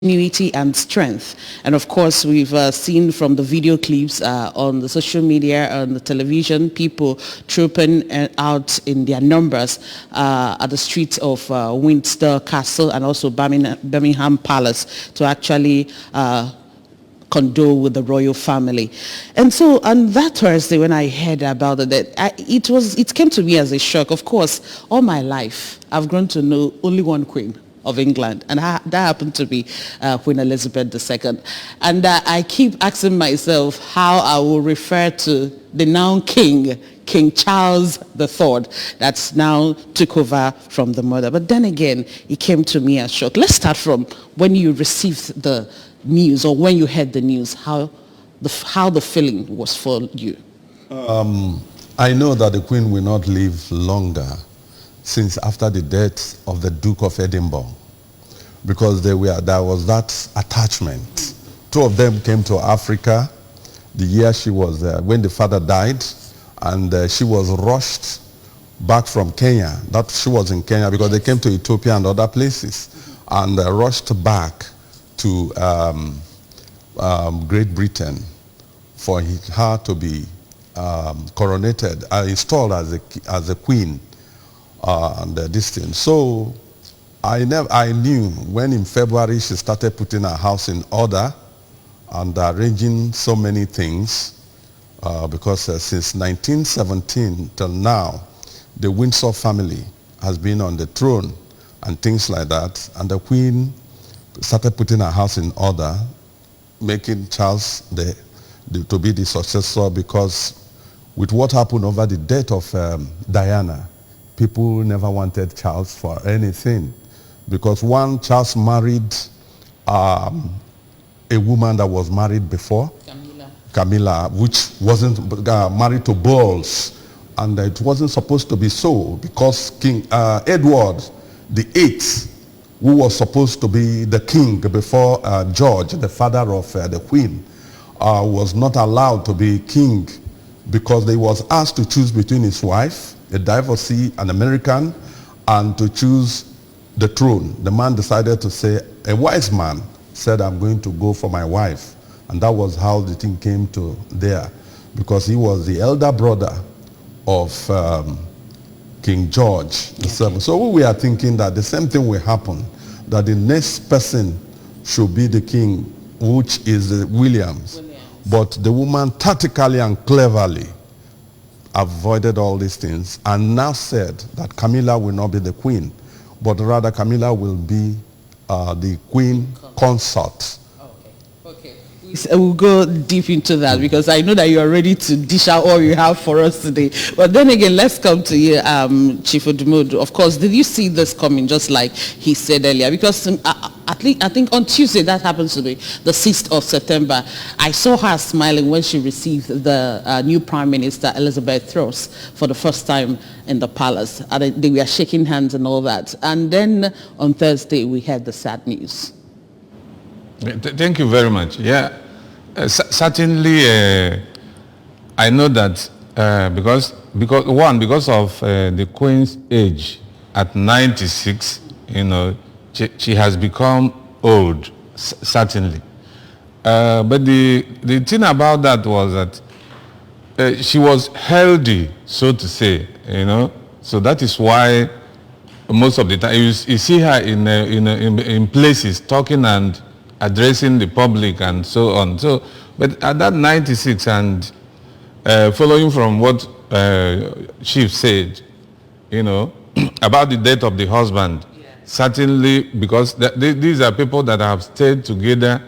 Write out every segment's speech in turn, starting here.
continuity and strength. And of course, we've seen from the video clips on the social media, on the television, people trooping out in their numbers at the streets of Windsor Castle and also Birmingham Palace to actually condole with the royal family. And so on that Thursday when I heard about it came to me as a shock. Of course, all my life I've grown to know only one queen of England, and that happened to be Queen Elizabeth II. And I keep asking myself how I will refer to the now King Charles III, that's now took over from the mother. But then again, it came to me as shock. Let's start from when you received the news, or when you heard the news, how the feeling was for you. I know that the Queen will not live longer since after the death of the Duke of Edinburgh, because there was that attachment. Two of them came to Africa the year she was there, when the father died, and she was rushed back from Kenya. That she was in Kenya because they came to Ethiopia and other places, and rushed back to Great Britain for her to be coronated, installed as a queen. And this thing. So I knew when in February she started putting her house in order and arranging so many things, because since 1917 till now, the Windsor family has been on the throne and things like that. And the Queen started putting her house in order, making Charles to be the successor, because with what happened over the death of Diana, people never wanted Charles for anything, because Charles married a woman that was married before, Camilla, which wasn't married to Bowles, and it wasn't supposed to be so, because King Edward the Eighth, who was supposed to be the king before George, the father of the Queen, was not allowed to be king, because he was asked to choose between his wife, a divorcee, an American, and to choose the throne. The man decided to say, a wise man said, I'm going to go for my wife. And that was how the thing came to there, because he was the elder brother of King George VII. So we are thinking that the same thing will happen, that the next person should be the king, which is Williams. But the woman tactically and cleverly avoided all these things and now said that Camilla will not be the queen, but rather Camilla will be the queen consort. Okay. We'll go deep into that, because I know that you are ready to dish out all you have for us today. But then again, let's come to you, Chief Odumodu. Of course, did you see this coming, just like he said earlier? Because I think on Tuesday, that happens to be the 6th of September, I saw her smiling when she received the new Prime Minister, Elizabeth Truss, for the first time in the palace. And they were shaking hands and all that. And then on Thursday, we had the sad news. Thank you very much. Yeah, certainly I know that because of the Queen's age at 96, she has become old, certainly. But the thing about that was that she was healthy, so to say, So that is why most of the time you see her in places talking and addressing the public and so on. So, but at that 96 and following from what Chief said, about the death of the husband, certainly, because these are people that have stayed together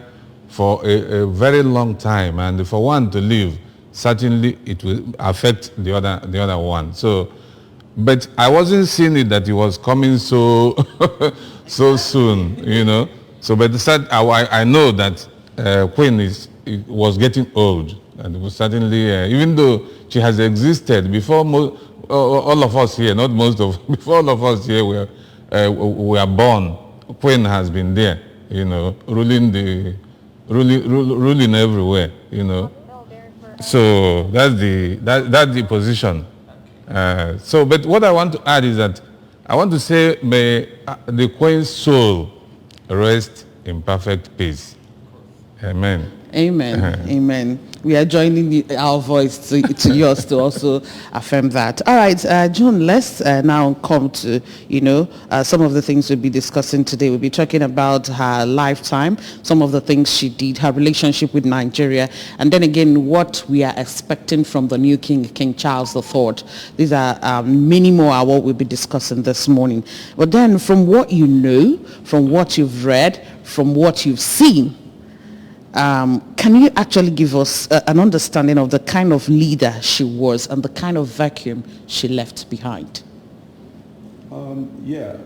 for a very long time, and for one to leave, certainly it will affect the other one. So, but I wasn't seeing it that it was coming so so soon, So, but I know that Queen was getting old, and it was certainly, even though she has existed before all of us here, before all of us here were born, Queen has been there, ruling everywhere, So that's the position. But what I want to add is that I want to say, may the Queen's soul rest in perfect peace. Amen. Amen. Amen. We are joining our voice to yours to also affirm that. All right, John, let's now come to, some of the things we'll be discussing today. We'll be talking about her lifetime, some of the things she did, her relationship with Nigeria, and then again, what we are expecting from the new king, King Charles III. These are many more what we'll be discussing this morning. But then from what you know, from what you've read, from what you've seen, can you actually give us an understanding of the kind of leader she was and the kind of vacuum she left behind? Yeah.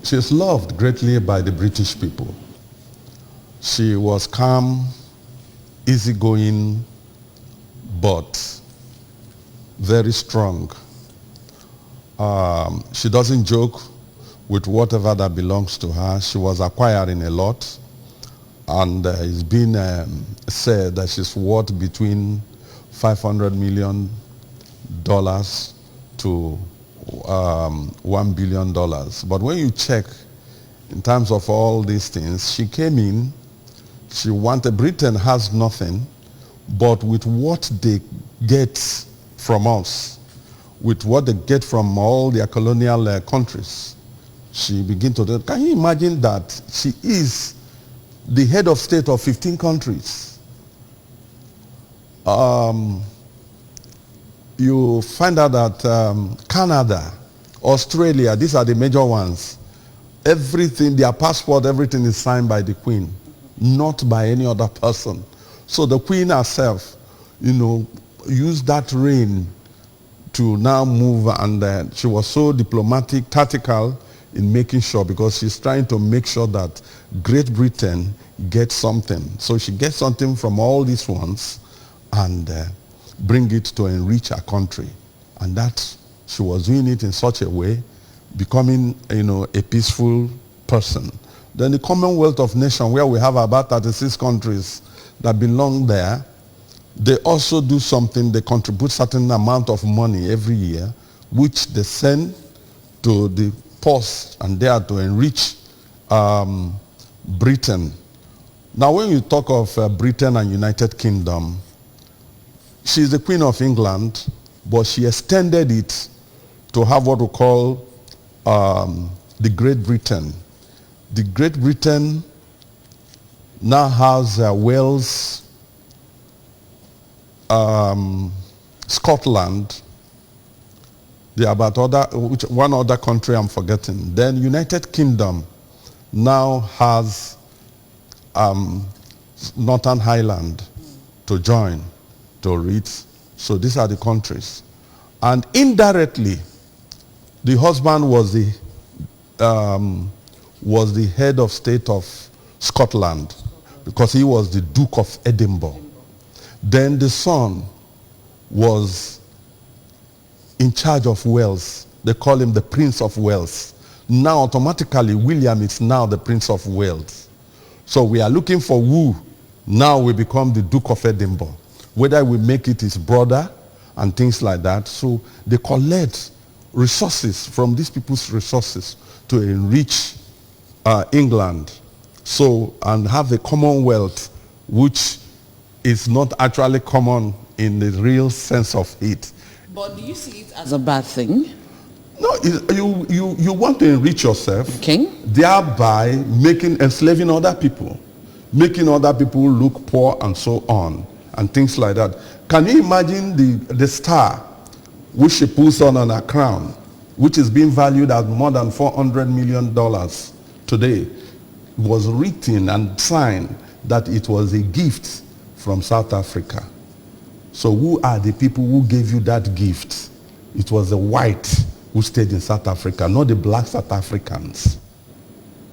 She's loved greatly by the British people. She was calm, easygoing, but very strong. She doesn't joke with whatever that belongs to her. She was acquiring a lot. And it's been said that she's worth between $500 million to $1 billion. But when you check in terms of all these things, she came in, she wanted, Britain has nothing, but with what they get from us, with what they get from all their colonial countries, she began to do. Can you imagine that she is the head of state of 15 countries? You find out that Canada, Australia, these are the major ones. Everything, their passport, everything is signed by the Queen, not by any other person. So the Queen herself, used that reign to now move, and she was so diplomatic, tactical, in making sure, because she's trying to make sure that Great Britain gets something. So she gets something from all these ones and bring it to enrich her country. And that she was doing it in such a way, becoming, a peaceful person. Then the Commonwealth of Nations, where we have about 36 countries that belong there, they also do something. They contribute certain amount of money every year, which they send to the purse, and they are to enrich Britain. Now, when you talk of Britain and United Kingdom, she's the Queen of England, but she extended it to have what we call the Great Britain. The Great Britain now has Wales, Scotland. There are about one other country I'm forgetting. Then United Kingdom now has Northern Ireland to join to read. So these are the countries. And indirectly, the husband was the head of state of Scotland, because he was the Duke of Edinburgh. Then the son was in charge of Wales. They call him the Prince of Wales. Now automatically William is now the Prince of Wales. So we are looking for who now will become the Duke of Edinburgh, whether we make it his brother and things like that. So they collect resources from these people's resources to enrich England, so, and have a Commonwealth which is not actually common in the real sense of it. But do you see it as a bad thing? No, you want to enrich yourself, okay, thereby enslaving other people, making other people look poor and so on, and things like that. Can you imagine the star which she puts on her crown, which is being valued at more than $400 million today, was written and signed that it was a gift from South Africa. So who are the people who gave you that gift? It was the white who stayed in South Africa, not the black South Africans.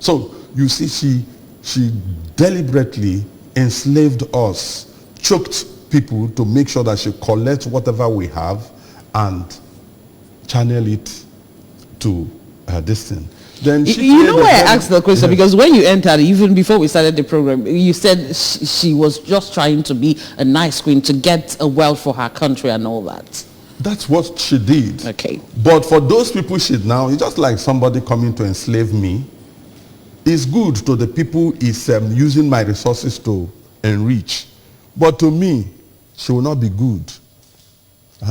So you see, she deliberately enslaved us, choked people to make sure that she collects whatever we have and channel it to this thing. Then you know why I asked the question? Because when you entered, even before we started the program, you said she was just trying to be a nice queen to get a wealth for her country and all that. That's what she did. Okay. But for those people it's just like somebody coming to enslave me. It's good to the people is using my resources to enrich. But to me, she will not be good.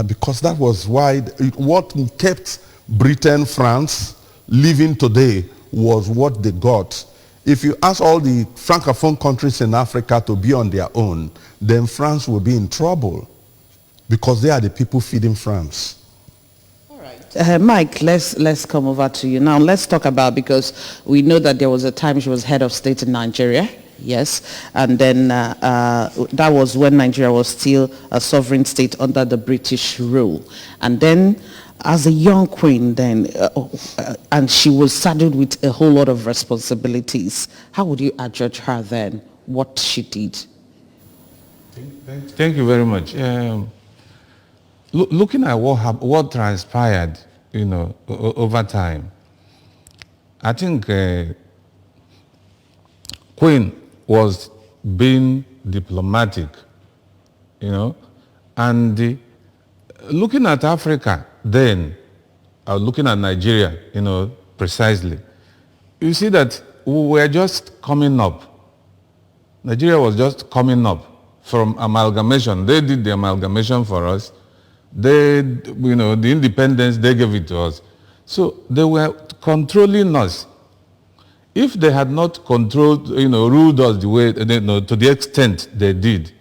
Because that was why what kept Britain, France living today was what they got. If you ask all the Francophone countries in Africa to be on their own, then France will be in trouble because they are the people feeding France. Mike, let's come over to you now. Let's talk about, because we know that there was a time she was head of state in Nigeria, yes, and then that was when Nigeria was still a sovereign state under the British rule, and then as a young queen then, and she was saddled with a whole lot of responsibilities. How would you adjudge her then, what she did? Thank you very much. Looking at what transpired, over time, I think Queen was being diplomatic, and looking at Africa then, looking at Nigeria, precisely, you see that we were just coming up. Nigeria was just coming up from amalgamation. They did the amalgamation for us. They, the independence, they gave it to us. So they were controlling us. If they had not controlled, ruled us the way, to the extent they did,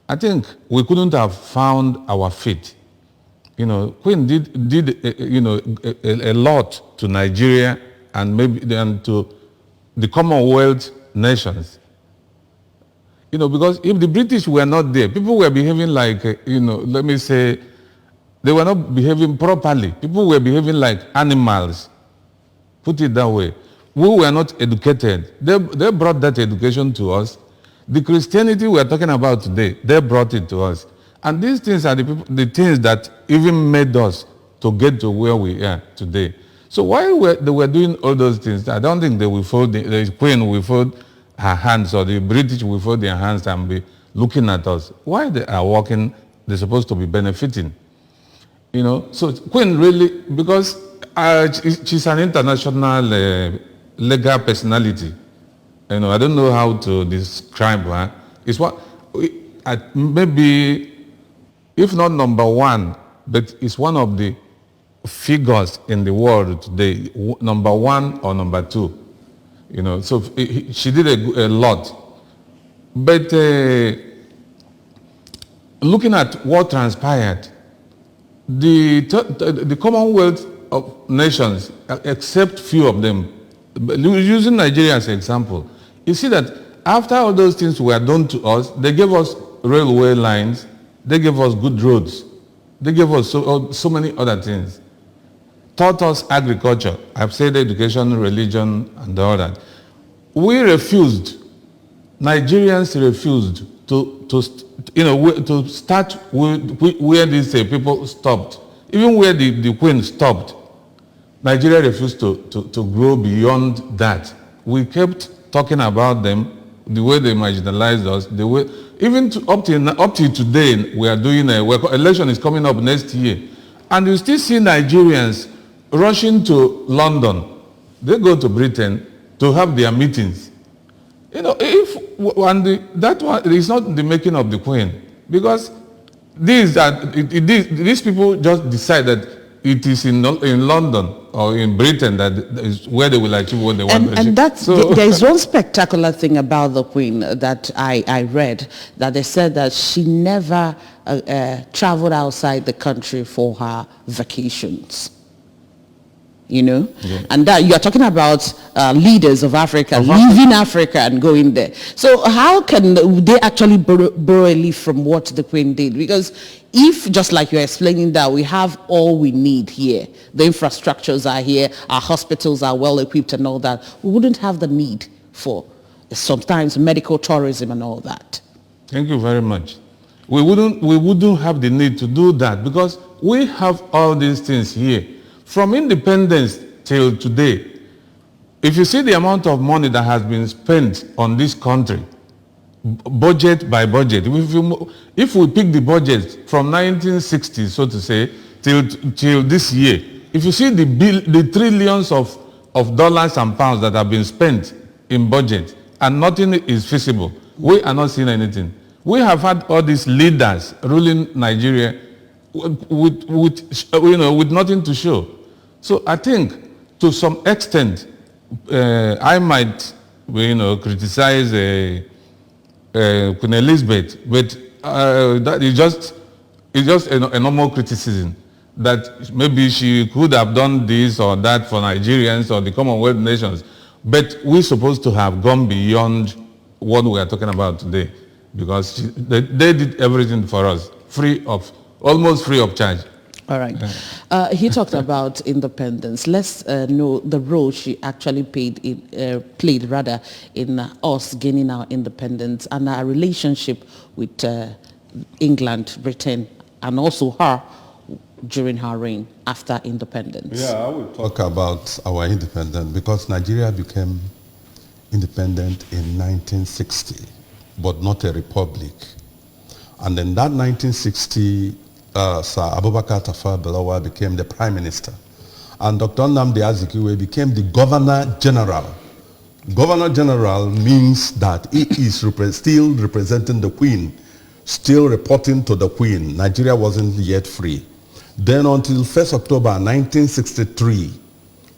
I think we couldn't have found our feet. Queen did a lot to Nigeria and maybe then to the Commonwealth nations. Because if the British were not there, people were behaving like, let me say, they were not behaving properly. People were behaving like animals. Put it that way. We were not educated. They brought that education to us. The Christianity we are talking about today, they brought it to us. And these things are the things that even made us to get to where we are today. So while they were doing all those things, I don't think they will fold, the Queen will fold her hands, or the British will fold their hands and be looking at us. While they are working, they're supposed to be benefiting. So Queen really, because she's an international legal personality. I don't know how to describe her. It's what, maybe, if not number one, but it's one of the figures in the world today, number one or number two. So she did a lot. But looking at what transpired, the Commonwealth of Nations, except few of them, using Nigeria as an example, you see that after all those things were done to us, they gave us railway lines, they gave us good roads, they gave us so many other things. Taught us agriculture, I've said education, religion, and all that. We refused, Nigerians refused to start where these people stopped. Even where the Queen stopped, Nigeria refused to grow beyond that. We kept talking about them, the way they marginalized us, the way, even up till today, we are doing election is coming up next year, and you still see Nigerians rushing to London. They go to Britain to have their meetings. That one is not the making of the Queen, because these people just decide that it is in London or in Britain that is where they will achieve what they want to achieve. And that's, there is one spectacular thing about the Queen that I read, that they said that she never traveled outside the country for her vacations. Yeah. And that you are talking about leaders of Africa leaving Africa and going there. So how can they actually borrow a leaf from what the Queen did? Because if, just like you're explaining, that we have all we need here, the infrastructures are here, our hospitals are well equipped and all that, we wouldn't have the need for sometimes medical tourism and all that. Thank you very much. We wouldn't have the need to do that, because we have all these things here. From independence till today, if you see the amount of money that has been spent on this country, budget by budget, if we pick the budget from 1960, so to say, till this year, if you see the trillions of dollars and pounds that have been spent in budget, and nothing is feasible. We are not seeing anything. We have had all these leaders ruling Nigeria with nothing to show. So I think, to some extent, I might, criticize Queen Elizabeth, but that is just a normal criticism, that maybe she could have done this or that for Nigerians or the Commonwealth nations. But we're supposed to have gone beyond what we are talking about today, because they did everything for us, almost free of charge. All right. He talked about independence. Let's know the role she actually played in us gaining our independence, and our relationship with England, Britain, and also her during her reign after independence. Yeah, I will talk about our independence, because Nigeria became independent in 1960, but not a republic. And in that 1960, Sir Abubakar Tafawa Balewa became the prime minister, and Dr. Nnamdi Azikiwe became the governor general. Governor general means that he is still representing the Queen, still reporting to the Queen. Nigeria wasn't yet free. Then until 1st October 1963,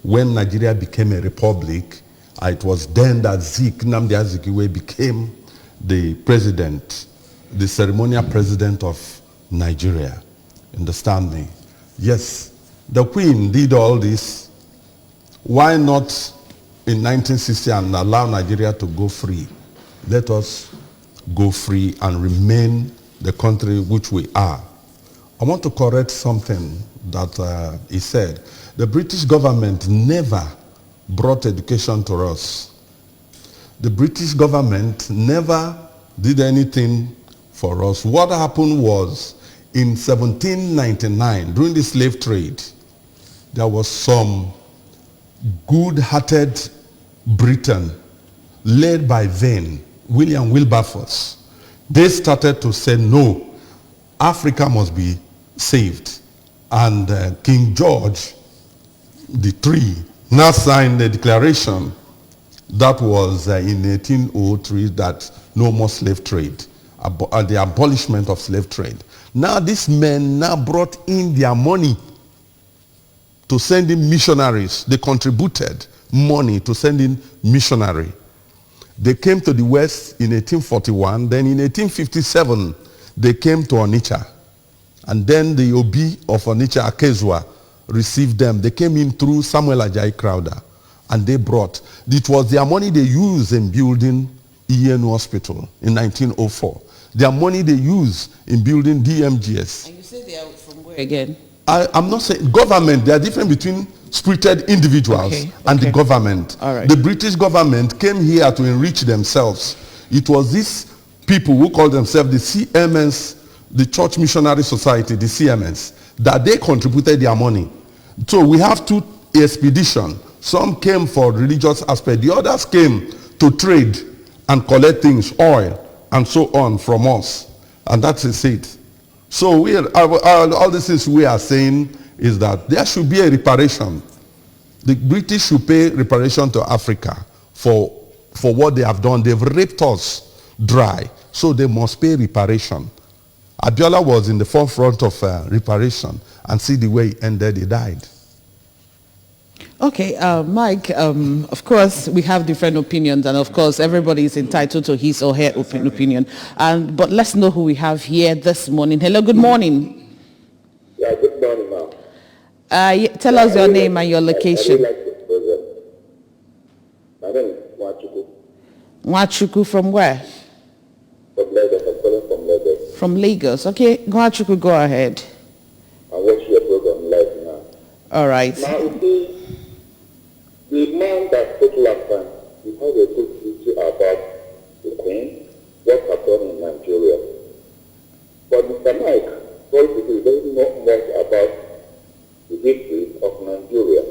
when Nigeria became a republic, it was then that Nnamdi Azikiwe became the president, the ceremonial president of Nigeria. Understand me? Yes, the Queen did all this. Why not in 1960 and allow Nigeria to go free? Let us go free and remain the country which we are. I want to correct something that he said. The British government never brought education to us. The British government never did anything for us. What happened was, in 1799, during the slave trade, there was some good-hearted Britain led by Vane, William Wilberforce. They started to say, no, Africa must be saved. And King George III now signed the declaration that was in 1803, that no more slave trade, the abolishment of slave trade. Now these men now brought in their money to send in missionaries. They contributed money to send in missionary. They came to the West in 1841. Then in 1857, they came to Onitsha. And then the Obi of Onitsha, Akezua, received them. They came in through Samuel Ajayi Crowder, and they brought. It was their money they used in building ENU Hospital in 1904. Their money they used in building DMGS. And you say they are from where again? I'm not saying government. There are different between spirited individuals and the government. All right. The British government came here to enrich themselves. It was these people who called themselves the CMS, the Church Missionary Society, the CMS, that they contributed their money. So we have two expeditions. Some came for religious aspect. The others came to trade and collect things, oil, and so on from us. And that's it. So all the things we are saying is that there should be a reparation. The British should pay reparation to Africa for what they have done. They've raped us dry, so they must pay reparation. Abiola was in the forefront of reparation, and see the way he ended, he died. Okay, Mike, of course, we have different opinions, and of course, everybody is entitled to his or her opinion. But let's know who we have here this morning. Hello, good morning. Yeah, good morning, ma'am. Tell us your name and your location. My name is Mwachuku. Mwachuku from where? From Lagos. I'm calling from Lagos. From Lagos. Okay, Mwachuku, go ahead. I'm watching your program live now. All right. Now, you see, the man that spoke last time, he has a good issue about the Queen, what happened in Nigeria. But Mr. Mike, told people very much about the history of Nigeria,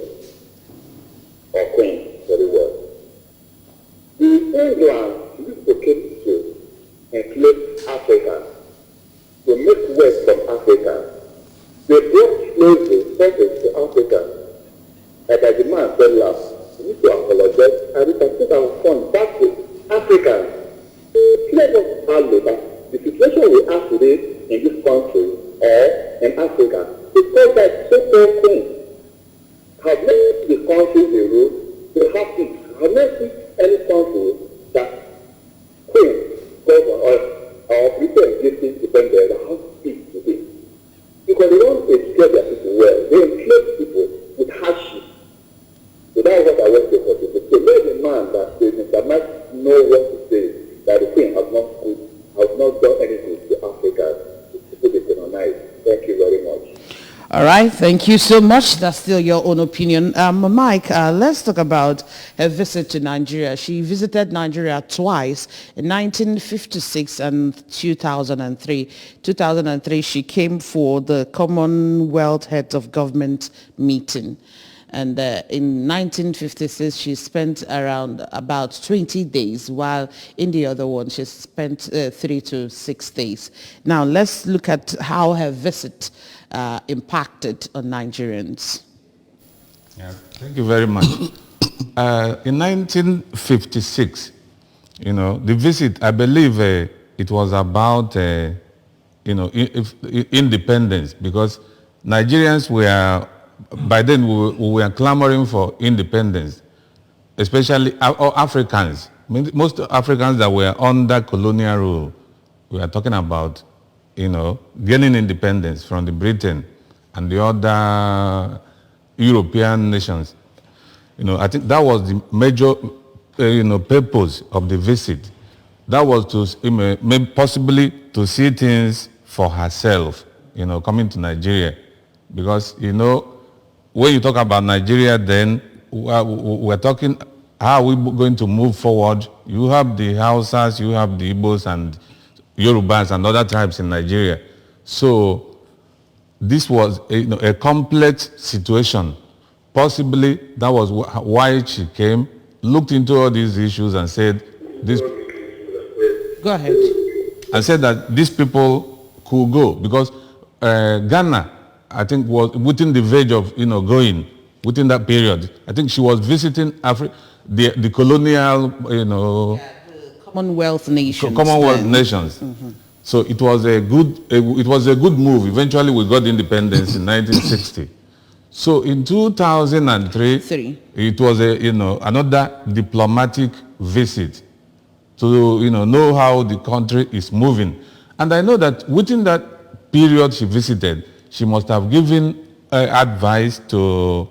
or Queen, very well. The England used to come to enslave Africans, to make West from Africa. They brought slavery service to Africa. And as the man said last, we need to apologize and repatriate our funds back let us value that the situation we have today in this country or in Africa is because that so-called queen have made the country the rule, they have peace. Have not seen any country that queen, governor, or people existing dependent that have peace today. Because they don't educate their people well. They enslave people with hardship. So that's what I want to say. So let the man that says Mr. Mike know what to say, that the queen has not done any good to Africa, to people they colonize. Thank you very much. All right, thank you so much. That's still your own opinion. Mike, let's talk about her visit to Nigeria. She visited Nigeria twice, in 1956 and 2003. 2003, she came for the Commonwealth Heads of Government meeting. And in 1956, she spent around about 20 days, while in the other one, she spent 3 to 6 days. Now, let's look at how her visit impacted on Nigerians. Yeah, thank you very much. In 1956, the visit, I believe it was about, independence, because Nigerians were, by then we were clamoring for independence, especially Africans. Most Africans that were under colonial rule, we are talking about, gaining independence from the Britain and the other European nations. I think that was the major, purpose of the visit. That was to maybe possibly to see things for herself, coming to Nigeria. Because, when you talk about Nigeria, then we're talking, how are we going to move forward? You have the Hausas, you have the Igbos and Yorubas and other tribes in Nigeria. So this was a complex situation. Possibly that was why she came, looked into all these issues and said, Go ahead. And said that these people could go, because Ghana, I think, was within the verge of going within that period. I think she was visiting the colonial, the Commonwealth nations. Commonwealth nations. Mm-hmm. So it was a good move. Eventually, we got independence in 1960. So in 2003, it was another diplomatic visit to know how the country is moving. And I know that within that period she visited, she must have given advice to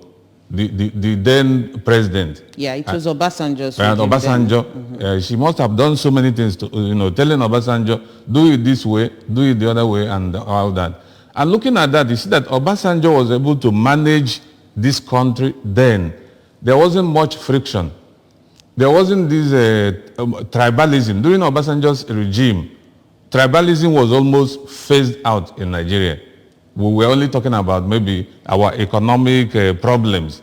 the then president. Yeah, it was Obasanjo. Obasanjo. Mm-hmm. She must have done so many things to, telling Obasanjo, do it this way, do it the other way, and all that. And looking at that, you see that Obasanjo was able to manage this country then. There wasn't much friction. There wasn't this tribalism. During Obasanjo's regime, tribalism was almost phased out in Nigeria. We were only talking about maybe our economic problems.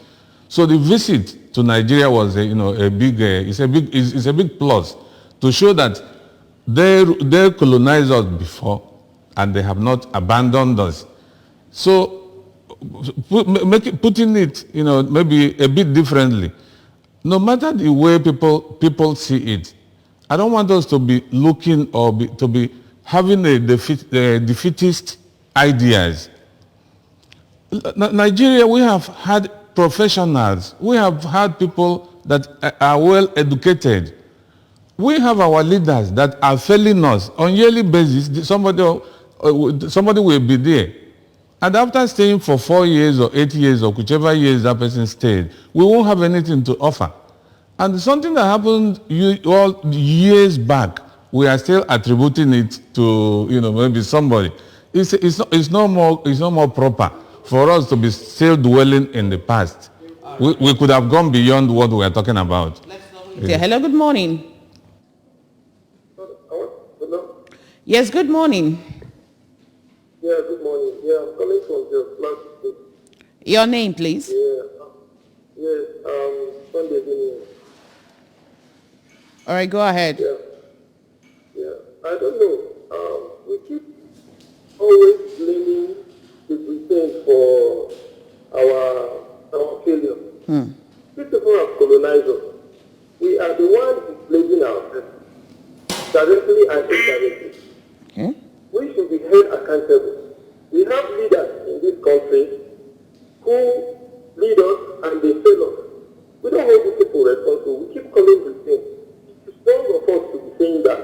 So the visit to Nigeria was it's a big plus to show that they colonized us before and they have not abandoned us. So putting it maybe a bit differently, no matter the way people see it, I don't want us to be looking or to be having a defeatist ideas. Nigeria, we have had professionals. We have had people that are well educated. We have our leaders that are failing us on yearly basis. Somebody will be there. And after staying for 4 years or 8 years or whichever years that person stayed, we won't have anything to offer. And something that happened all years back, we are still attributing it to maybe somebody. It's no more proper for us to be still dwelling in the past. We could have gone beyond what we are talking about. Yeah. Hello, good morning. Hello? Yes, good morning. Yeah, good morning. Yeah, I'm calling from the flat. Your name, please. Yes, Sunday evening. All right, go ahead. Yeah, I don't know. We keep always blaming the Britain for our failure. These people have colonized us. We are the ones blaming ourselves, directly and indirectly. Okay. We should be held accountable. We have leaders in this country who lead us and they fail us. We don't hold these people responsible. We keep calling Britain. It is wrong of us to be saying that.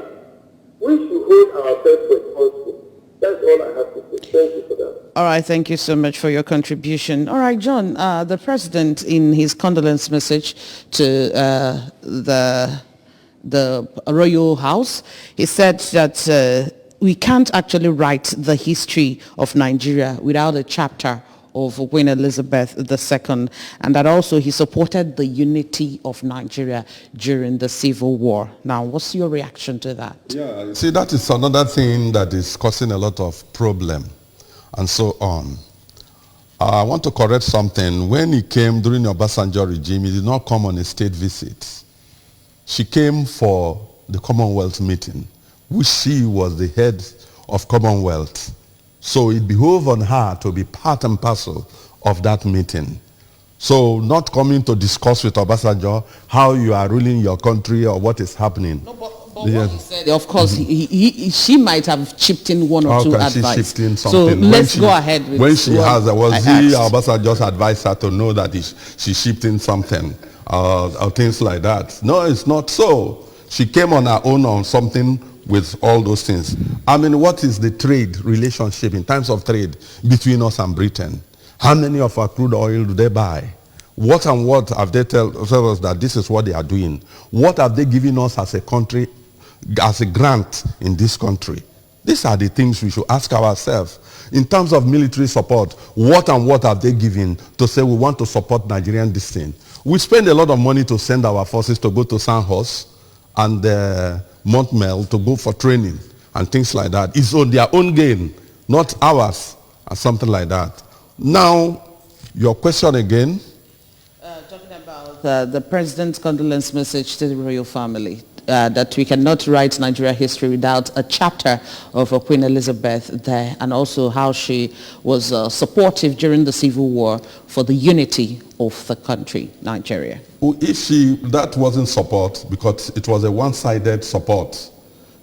We should hold ourselves responsible. That's all I have to say. Thank you for that. All right, thank you so much for your contribution. All right, John, the president in his condolence message to the royal house, he said that we can't actually write the history of Nigeria without a chapter of Queen Elizabeth II, and that also he supported the unity of Nigeria during the Civil War. Now, what's your reaction to that? Yeah, you see, that is another thing that is causing a lot of problem and so on. I want to correct something. When he came during the Obasanjo regime, he did not come on a state visit. She came for the Commonwealth meeting, which she was the head of Commonwealth. So it behoved on her to be part and parcel of that meeting. So not coming to discuss with Obasanjo how you are ruling your country or what is happening. No, but what he said, of course, she might have chipped in one or two advice. She chipped in so something. let's go ahead with when she has, was I he asked. Obasanjo's advisor to know that she chipped in something or things like that? No, it's not so. She came on her own on something with all those things. I mean, what is the trade relationship in terms of trade between us and Britain? How many of our crude oil do they buy? What and what have they tell us that this is what they are doing? What have they given us as a country, as a grant in this country? These are the things we should ask ourselves. In terms of military support, what and what have they given to say we want to support Nigerian this thing? We spend a lot of money to send our forces to go to Sandhurst and Montmel to go for training and things like that. It's on their own gain, not ours, or something like that. Now, your question again? Talking about the president's condolence message to the royal family, that we cannot write Nigeria history without a chapter of Queen Elizabeth there, and also how she was supportive during the Civil War for the unity of the country, Nigeria. If that wasn't support, because it was a one-sided support,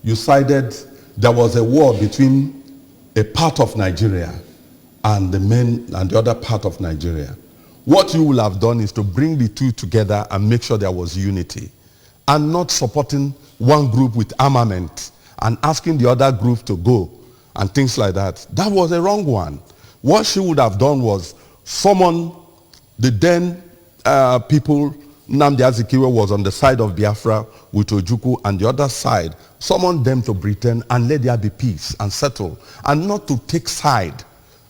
you sided, there was a war between a part of Nigeria and the men and the other part of Nigeria. What you will have done is to bring the two together and make sure there was unity, and not supporting one group with armament and asking the other group to go and things like that. That was a wrong one. What she would have done was summon the then people. Nnamdi Azikiwe was on the side of Biafra with Ojukwu, and the other side, summon them to Britain and let there be peace and settle, and not to take side.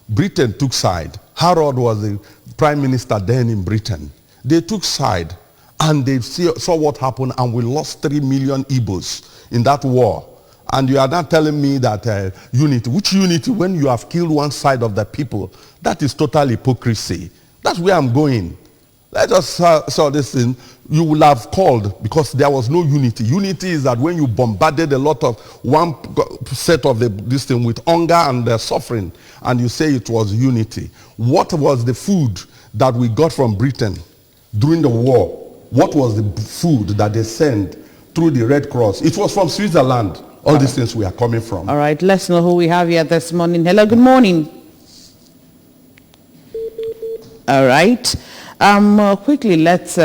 Britain took side. Harold was the prime minister then in Britain. They took side, and they saw what happened, and we lost 3 million Igbos in that war. And you are not telling me that unity. Which unity when you have killed one side of the people? That is total hypocrisy. That's where I'm going. Let us saw this thing. You will have called because there was no unity. Unity is that when you bombarded a lot of one set of this thing with hunger and suffering, and you say it was unity. What was the food that we got from Britain during the war? What was the food that they sent through the Red Cross? It was from Switzerland. All these things we are coming from. All right, let's know who we have here this morning. Hello, good morning. All right. Quickly, let's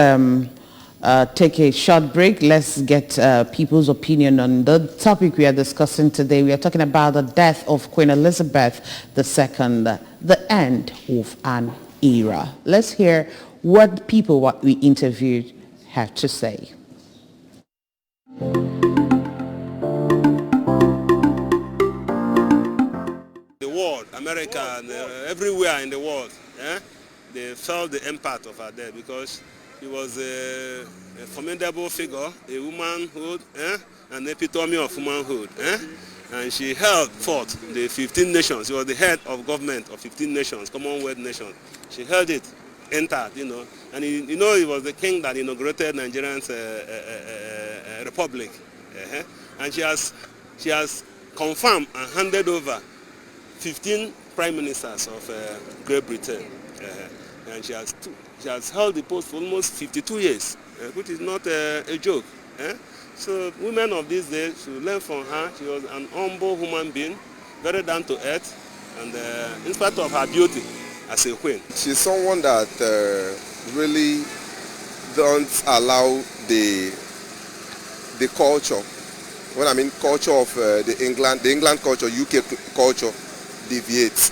take a short break. Let's get people's opinion on the topic we are discussing today. We are talking about the death of Queen Elizabeth II, the end of an era. Let's hear what people what we interviewed have to say. The world, America, and everywhere in the world, they felt the impact of her death because she was a formidable figure, a womanhood, an epitome of womanhood. And she held forth the 15 nations. She was the head of government of 15 nations, Commonwealth nations. She held it intact, you know. And you know, he was the king that inaugurated Nigerian's republic. And she has confirmed and handed over 15 prime ministers of Great Britain. And she has held the post for almost 52 years, which is not a joke. So women of these days should learn from her. She was an humble human being, very down to earth, and in spite of her beauty as a queen. She's someone that really don't allow the culture. When I mean culture of the England culture, UK culture deviates.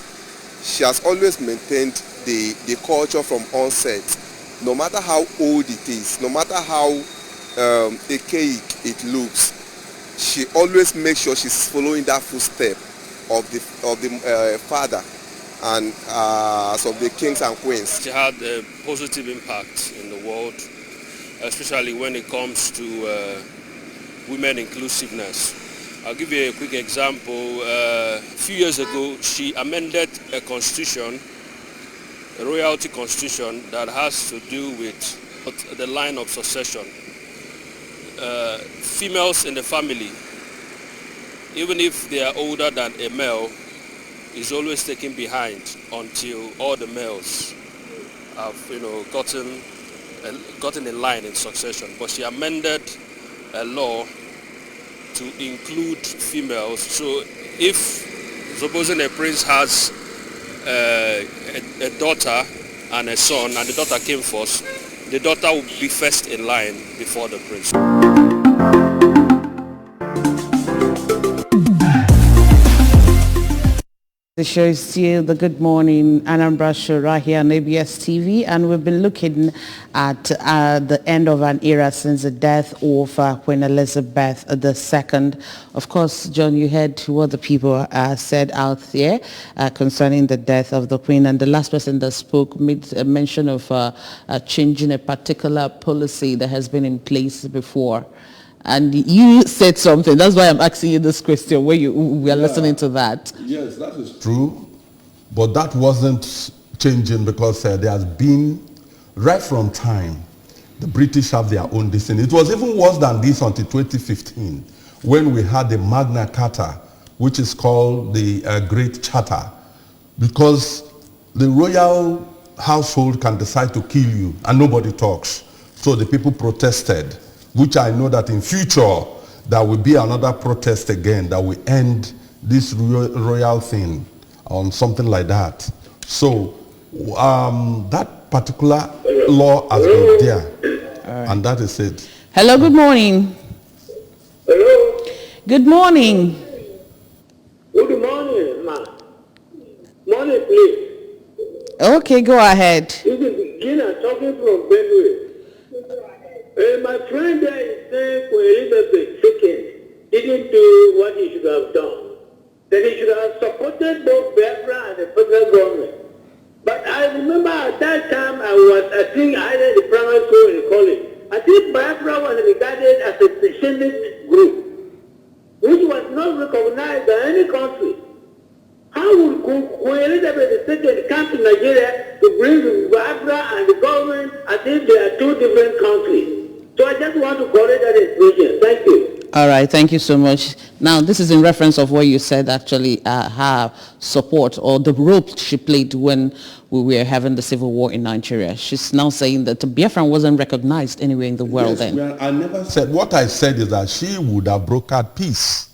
She has always maintained the culture from onset, no matter how old it is, no matter how archaic it looks. She always makes sure she's following that footstep of the father and of the kings and queens. She had a positive impact in the world, especially when it comes to women inclusiveness. I'll give you a quick example. A few years ago, she amended a constitution, a royalty constitution, that has to do with the line of succession. Females in the family, even if they are older than a male, is always taken behind until all the males have, gotten in line in succession. But she amended a law to include females. So if supposing a prince has a daughter and a son, and the daughter came first, the daughter will be first in line before the prince. The show is still the Good Morning Anambra show right here on ABS TV, and we've been looking at the end of an era since the death of Queen Elizabeth II. Of course, John, you heard what the people said out there concerning the death of the Queen, and the last person that spoke made a mention of changing a particular policy that has been in place before. And you said something. That's why I'm asking you this question, we are listening to that. Yes, that is true. But that wasn't changing because there has been, right from time, the British have their own destiny. It was even worse than this until 2015, when we had the Magna Carta, which is called the Great Charter, because the royal household can decide to kill you and nobody talks. So the people protested, which I know that in future there will be another protest again that will end this royal thing on something like that. So that particular law has been there, and that is it. Hello, good morning. Hello? Good morning. Good morning, ma. Morning, please. Okay, go ahead. This is Gina talking from Benue. My friend there is saying for Elizabeth II didn't do what he should have done. That he should have supported both Biafra and the federal government. But I remember at that time I think either in the primary school or in college. I think Biafra was regarded as a secessionist group, which was not recognized by any country. How would Queen Elizabeth II come to Nigeria to bring Biafra and the government as if they are two different countries? So I just want to correct that information. Thank you. All right, thank you so much. Now, this is in reference of what you said, actually, her support or the role she played when we were having the civil war in Nigeria. She's now saying that Biafran wasn't recognized anywhere in the world then. Well, I never said, what I said is that she would have brokered peace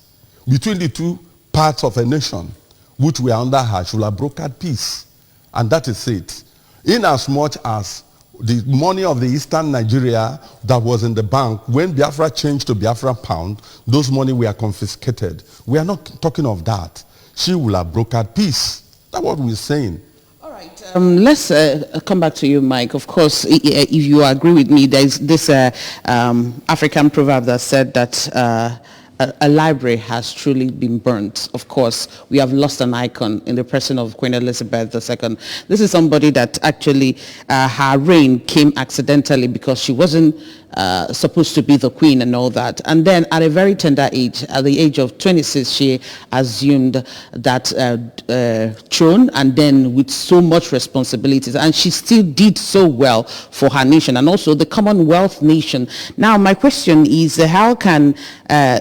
between the two parts of a nation, which were under her. She would have brokered peace. And that is it. In as much as the money of the Eastern Nigeria that was in the bank, when Biafra changed to Biafra pound, those money were confiscated. We are not talking of that. She will have brokered peace. That's what we're saying. All right. Let's come back to you, Mike. Of course, if you agree with me, there's this African proverb that said that a library has truly been burnt. Of course, we have lost an icon in the person of Queen Elizabeth II. This is somebody that actually, her reign came accidentally because she wasn't supposed to be the queen and all that. And then at a very tender age, at the age of 26, she assumed that throne, and then with so much responsibilities. And she still did so well for her nation and also the Commonwealth nation. Now, my question is, how can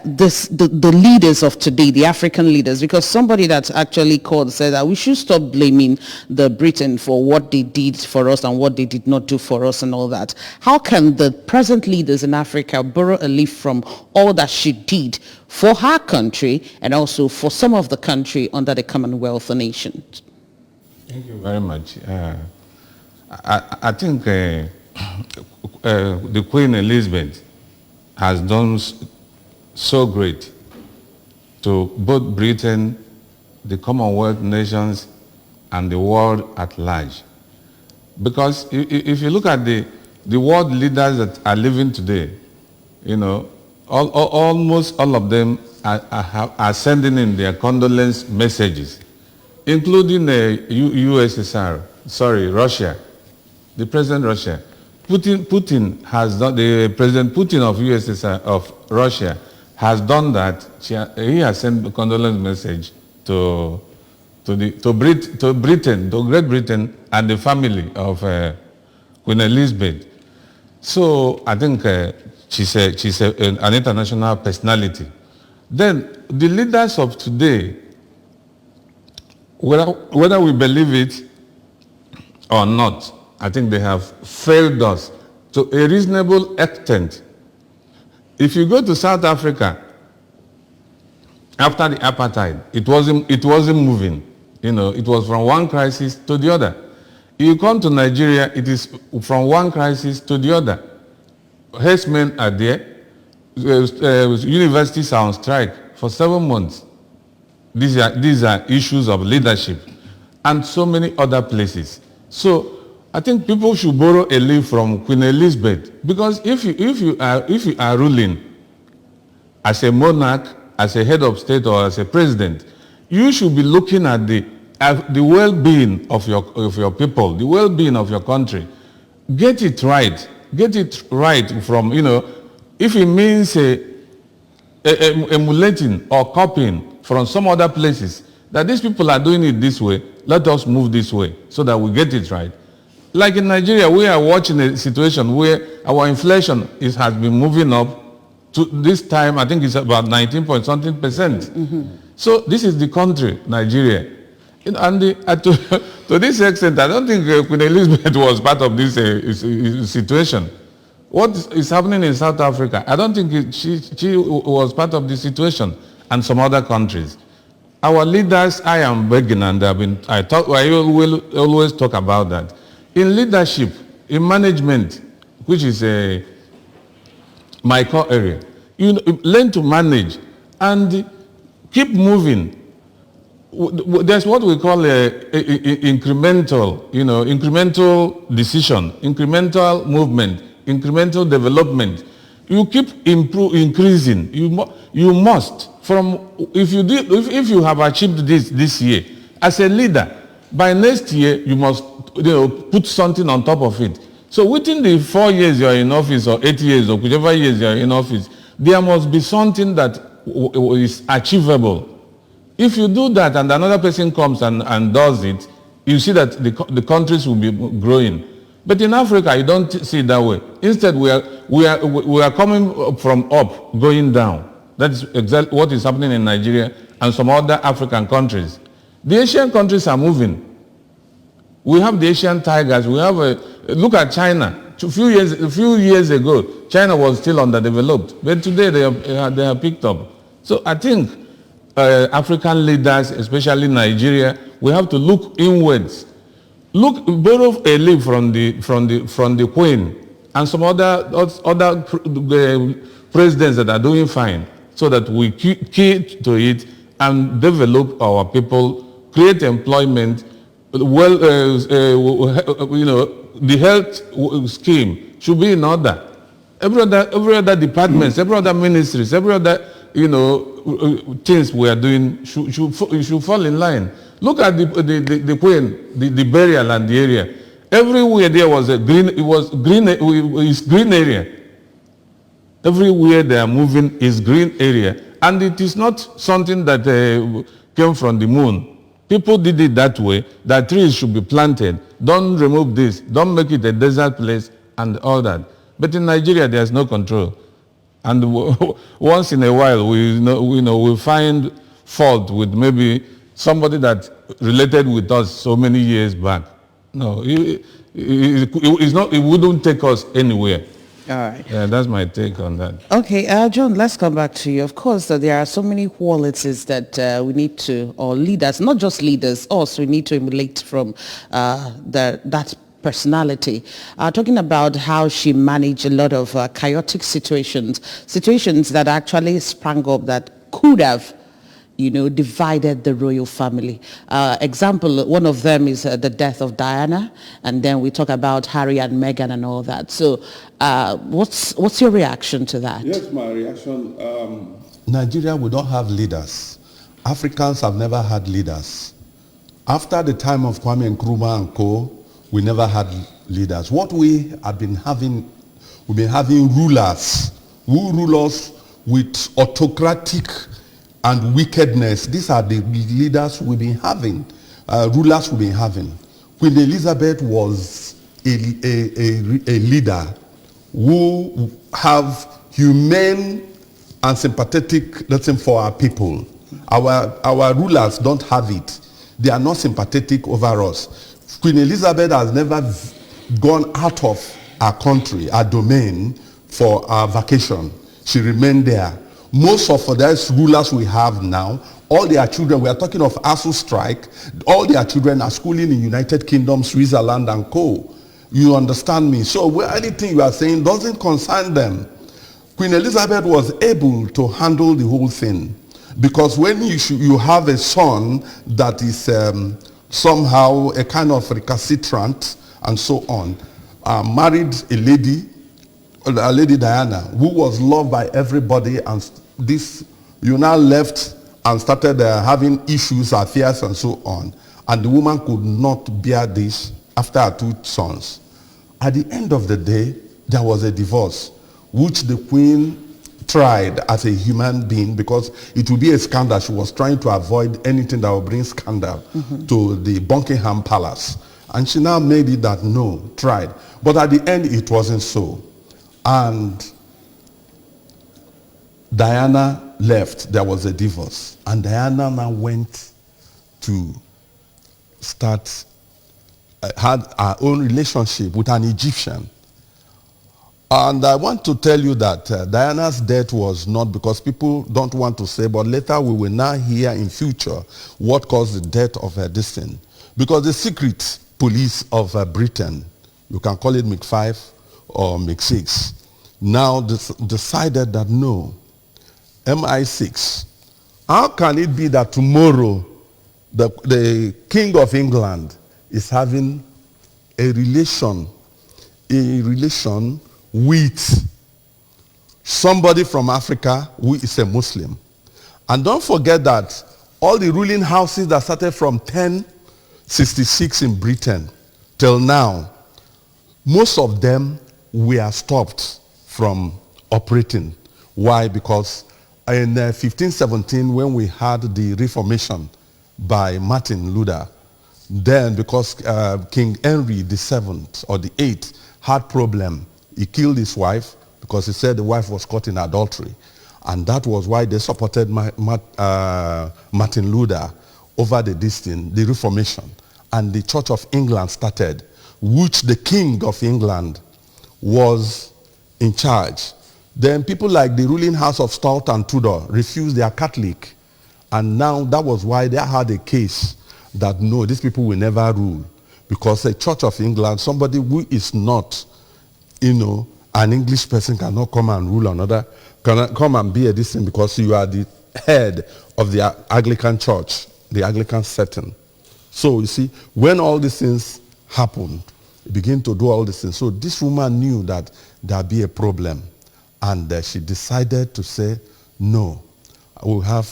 this the leaders of today, the African leaders, because somebody that actually called said that we should stop blaming the Britain for what they did for us and what they did not do for us and all that. How can the present leaders in Africa borrow a leaf from all that she did for her country and also for some of the country under the Commonwealth nation? Thank you very much. I think the Queen Elizabeth has done so great to both Britain, the Commonwealth nations, and the world at large. Because if you look at the world leaders that are living today, you know, almost all of them are sending in their condolence messages, including Russia, the President Russia. Putin has done, the President Putin of USSR, of Russia, has done that. He has sent a condolence message to Britain, to Great Britain, and the family of Queen Elizabeth. So I think she's an international personality. Then the leaders of today, whether we believe it or not, I think they have failed us to a reasonable extent. If you go to South Africa, after the apartheid, it wasn't moving. You know, it was from one crisis to the other. You come to Nigeria, it is from one crisis to the other. Herdsmen are there. Universities are on strike for 7 months. These are issues of leadership, and so many other places. So I think people should borrow a leaf from Queen Elizabeth, because if you are ruling as a monarch, as a head of state, or as a president, you should be looking at the well-being of your people, the well-being of your country. Get it right. Get it right from, you know, if it means emulating or copying from some other places, that these people are doing it this way, let us move this way so that we get it right. Like in Nigeria, we are watching a situation where our inflation has been moving up to this time, I think it's about 19-point-something%. Mm-hmm. So this is the country, Nigeria. And to this extent, I don't think Queen Elizabeth was part of this situation. What is happening in South Africa, I don't think she was part of the situation, and some other countries. Our leaders, I am begging, and I will always talk about that. In leadership, in management, which is my core area, you learn to manage and keep moving. There's what we call incremental decision, incremental movement, incremental development. You keep increasing. You must. If you have achieved this year, as a leader, by next year you must put something on top of it. So within the 4 years you are in office, or 8 years, or whichever years you are in office, there must be something that is achievable. If you do that and another person comes and does it, you see that the countries will be growing. But in Africa, you don't see it that way. Instead, we are coming from up, going down. That is exactly what is happening in Nigeria and some other African countries. The Asian countries are moving. We have the Asian tigers. We have look at China. A few years ago, China was still underdeveloped, but today they have picked up. So I think African leaders, especially Nigeria, we have to look inwards. Borrow a leaf from the Queen and some other presidents that are doing fine, so that we key to it and develop our people, create employment. Well, the health scheme should be in order. Every other departments, every other ministries, every other things we are doing should fall in line. Look at the Queen, the burial and the area. Everywhere there was green area. Everywhere they are moving is green area, and it is not something that came from the moon. People did it that way, that trees should be planted. Don't remove this. Don't make it a desert place and all that. But in Nigeria, there's no control. And once in a while, we find fault with maybe somebody that related with us so many years back. No, it's not. It wouldn't take us anywhere. All right. Yeah, that's my take on that. Okay, John, let's come back to you. Of course, there are so many qualities that we need to, or leaders, not just leaders, also we need to emulate from that personality. Talking about how she managed a lot of chaotic situations that actually sprang up that could have divided the royal family. Example, one of them is the death of Diana, and then we talk about Harry and Meghan and all that. So what's your reaction to that? Yes, my reaction, Nigeria, we don't have leaders. Africans have never had leaders. After the time of Kwame Nkrumah and co., we never had leaders. What we have been having, we've been having rulers who rule us with autocratic and wickedness. These are the leaders we've been having, rulers we've been having. Queen Elizabeth was a leader who have humane and sympathetic lesson for our people. Our rulers don't have it. They are not sympathetic over us. Queen Elizabeth has never gone out of our country, our domain, for our vacation. She remained there. Most of those rulers we have now, all their children, we are talking of ASU strike, all their children are schooling in United Kingdom, Switzerland and co. You understand me? So anything you are saying doesn't concern them. Queen Elizabeth was able to handle the whole thing. Because when you have a son that is somehow a kind of recalcitrant and so on, married a lady Diana, who was loved by everybody, and you now left and started having issues, affairs and so on, and the woman could not bear this after her 2 sons. At the end of the day, there was a divorce, which the queen tried as a human being, because it would be a scandal. She was trying to avoid anything that would bring scandal to the Buckingham Palace. And she now made it that no, tried. But at the end, it wasn't so. And Diana left. There was a divorce. And Diana now went to had her own relationship with an Egyptian. And I want to tell you that Diana's death was not because people don't want to say, but later we will now hear in future what caused the death of her destiny. Because the secret police of Britain, you can call it MI5 or MI6, now decided that no, MI6, how can it be that tomorrow the King of England is having a relation with somebody from Africa who is a Muslim? And don't forget that all the ruling houses that started from 1066 in Britain till now, most of them were stopped from operating. Why? Because in 1517, when we had the Reformation by Martin Luther, then because King Henry VII or the 8th had problem, he killed his wife because he said the wife was caught in adultery. And that was why they supported Martin Luther over the Reformation. And the Church of England started, which the King of England was in charge. Then people like the ruling house of Stuart and Tudor refused, they are Catholic. And now that was why they had a case that no, these people will never rule. Because the Church of England, somebody who is not, an English person cannot come and rule another, cannot come and be a this thing, because you are the head of the Anglican Church, the Anglican setting. So you see, when all these things happened, he began to do all these things. So this woman knew that there'd be a problem. And she decided to say, no, we'll have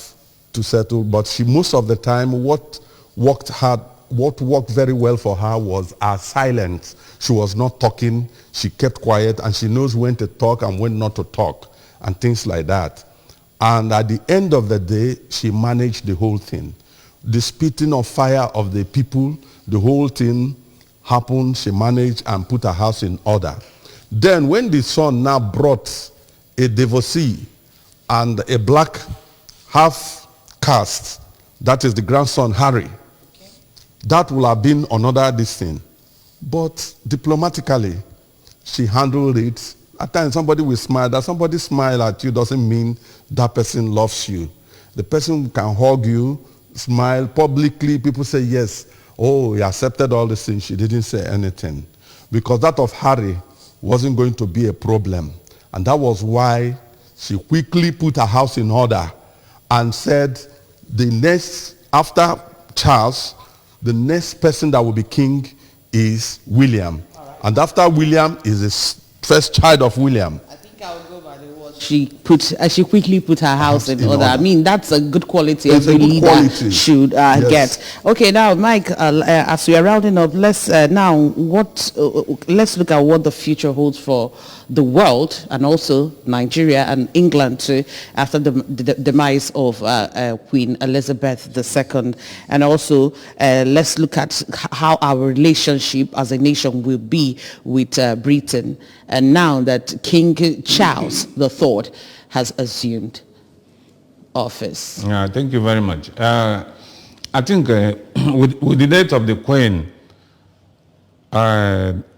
to settle. But she, most of the time, what worked very well for her was her silence. She was not talking. She kept quiet, and she knows when to talk and when not to talk, and things like that. And at the end of the day, she managed the whole thing. The spitting of fire of the people, the whole thing happened. She managed and put her house in order. Then when the son now brought a divorcee, and a black half caste, that is the grandson Harry, that would have been another this thing. But diplomatically, she handled it. At times somebody will smile. That somebody smile at you doesn't mean that person loves you. The person can hug you, smile publicly. People say, yes, oh, he accepted all these things. She didn't say anything. Because that of Harry wasn't going to be a problem. And that was why she quickly put her house in order and said the next, after Charles, the next person that will be king is William. Right. And after William is the first child of William. I think I would go by the word she quickly put her house in order. I mean, that's a good quality every leader should yes. get. Okay, now Mike, as we are rounding up, let's let's look at what the future holds for the world and also Nigeria and England too, after the demise of Queen Elizabeth II. And also let's look at how our relationship as a nation will be with Britain, and now that King Charles III has assumed office. Thank you very much. I think with the death of the Queen,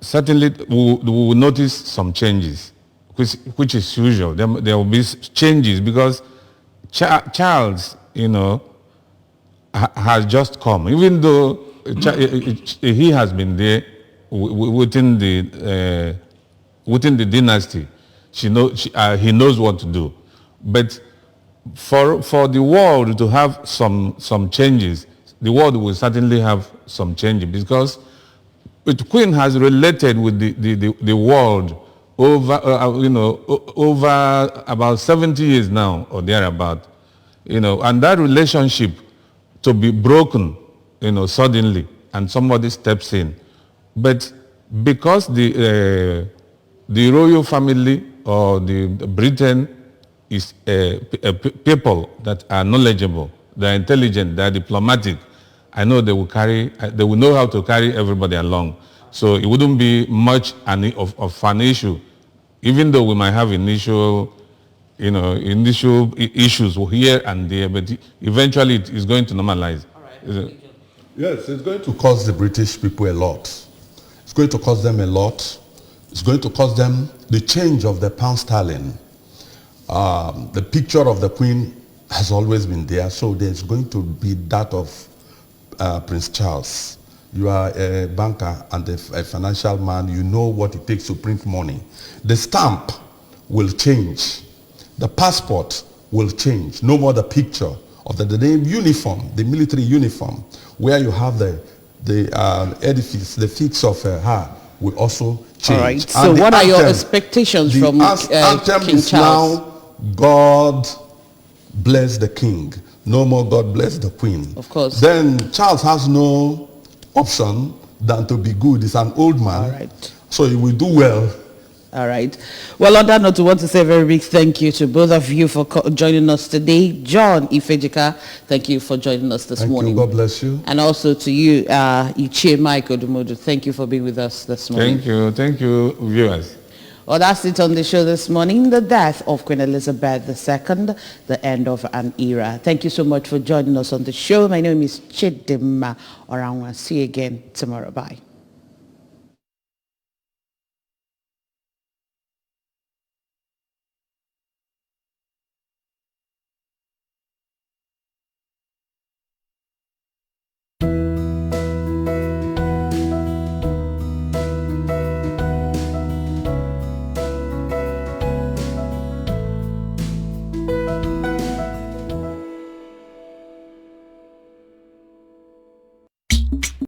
certainly we will notice some changes, which is usual. There will be changes because Charles, has just come. Even though he has been there within the dynasty, he knows what to do. But for the world to have some changes, the world will certainly have some changes because the Queen has related with the world over about 70 years now or thereabout, and that relationship to be broken, suddenly, and somebody steps in. But because the royal family or the Britain is people that are knowledgeable, they are intelligent, they are diplomatic, I know they will know how to carry everybody along. So it wouldn't be much of an issue, even though we might have initial issues here and there, but eventually it is going to normalize. All right. Yes, it's going to cost the British people a lot. It's going to cost them a lot. It's going to cost them the change of the pound sterling. The picture of the Queen has always been there, so there's going to be that of Prince Charles. You are a banker and a financial man. You know what it takes to print money. The stamp will change. The passport will change. No more the picture of the uniform, the military uniform, where you have the edifice, the fix of her will also change. All right. So what are your expectations from King Charles? Now, God bless the king. No more God bless the Queen. Of course. Then Charles has no option than to be good. He's an old man. All right. So he will do well. All right. Well, on that note, we want to say a very big thank you to both of you for joining us today. John Ifejika, thank you for joining us this morning. Thank you. God bless you. And also to you, Ichie Mike Odumodu. Thank you for being with us this morning. Thank you. Thank you, viewers. Well, that's it on the show this morning. The death of Queen Elizabeth II, the end of an era. Thank you so much for joining us on the show. My name is Chidima Oranwa. See you again tomorrow. Bye.